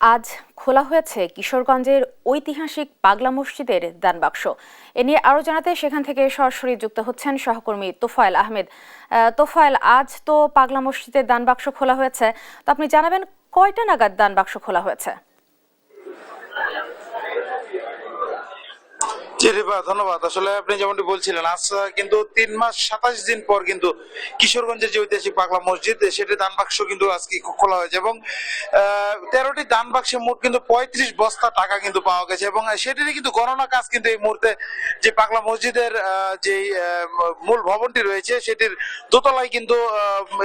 আজ খোলা হয়েছে কিশোরগঞ্জের ঐতিহাসিক পাগলা মসজিদের দানবাক্স। এ নিয়ে আরো জানাতে সেখান থেকে সরাসরি যুক্ত হচ্ছেন সহকর্মী তোফায়েল আহমেদ। তোফায়েল, আজ তো পাগলা মসজিদের দানবাক্স খোলা হয়েছে, তো আপনি জানাবেন কয়টা নাগাদ দানবাক্স খোলা হয়েছে? জি রিবা, ধন্যবাদ। আসলে আপনি যেমনটি বলছিলেন, আজ কিন্তু 3 মাস 27 দিন পর কিন্তু কিশোরগঞ্জের যে ঐতিহাসিক পাগলা মসজিদ সেটি দান বাক্স কিন্তু আজকে খোলা হয়েছে এবং 13টি দান বাক্সে মোট কিন্তু 35 বস্তা টাকা কিন্তু পাওয়া গেছে এবং সেটিরই কিন্তু গণনা কাজ কিন্তু এই মুহূর্তে যে পাগলা মসজিদের যে মূল ভবনটি রয়েছে সেটির দোতলায় কিন্তু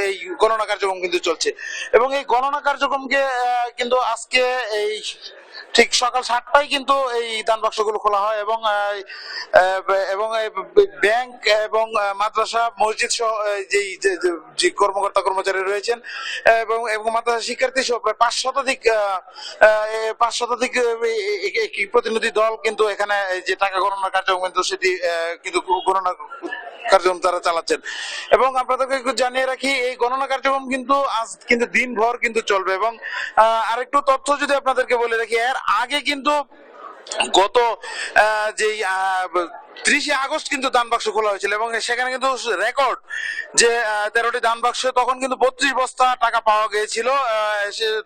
এই গণনা কার্যক্রম কিন্তু চলছে এবং এই গণনা কার্যক্রমকে কিন্তু আজকে এই ঠিক সকাল 7টায় কিন্তু এই দান বাক্সগুলো খোলা হয় এবং এবং ব্যাংক এবং মাদ্রাসা মসজিদ সহ যে কর্মকর্তা কর্মচারী রয়েছেন এবং এবং মাদ্রাসা শিক্ষার্থী সহ প্রায় 5 শতাধিক একটি প্রতিনিধি দল কিন্তু এখানে যে টাকা গণনার কার্যক্রম কিন্তু সেটি কিন্তু গণনা কার্যক্রম তারা চালাচ্ছেন এবং আপনাদেরকে একটু জানিয়ে রাখি, এই গণনা কার্যক্রম কিন্তু আজ কিন্তু দিনভর কিন্তু চলবে এবং আরেকটু তথ্য যদি আপনাদেরকে বলে রাখি, এর আগে কিন্তু গত যেই 30 আগস্ট কিন্তু দান বাক্স খোলা হয়েছিল এবং সেখানে কিন্তু রেকর্ড যে 13টি দান বাক্স, তখন কিন্তু 32 বস্তা টাকা পাওয়া গিয়েছিল।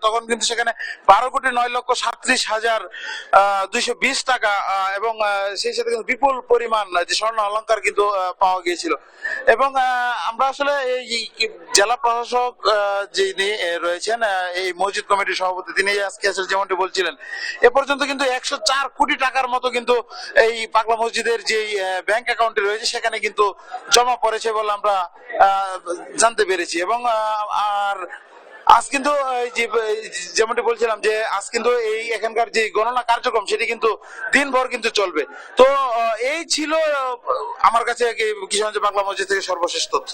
তখন কিন্তু সেখানে 12,39,37,220 টাকা এবং সেই সাথে কিন্তু বিপুল পরিমাণ যে স্বর্ণ অলংকার কিন্তু পাওয়া গিয়েছিল এবং আমরা আসলে এই জেলা প্রশাসক যিনি রয়েছেন, এই মসজিদ কমিটির সভাপতি, তিনি আজকে আসলে যেমনটি বলছিলেন, এ পর্যন্ত কিন্তু 104 কোটি টাকার মতো কিন্তু এই পাগলা মসজিদের যে ব্যাংক অ্যাকাউন্টে রয়েছে সেখানে কিন্তু জমা পড়েছে বলে আমরা জানতে পেরেছি এবং আর আজ কিন্তু যেমনটি বলছিলাম যে আজ কিন্তু এই এখানকার যে গণনা কার্যক্রম সেটি কিন্তু দিনভর কিন্তু চলবে। তো এই ছিল আমার কাছে কিশোরগঞ্জ পাগলা মসজিদ থেকে সর্বশেষ তথ্য।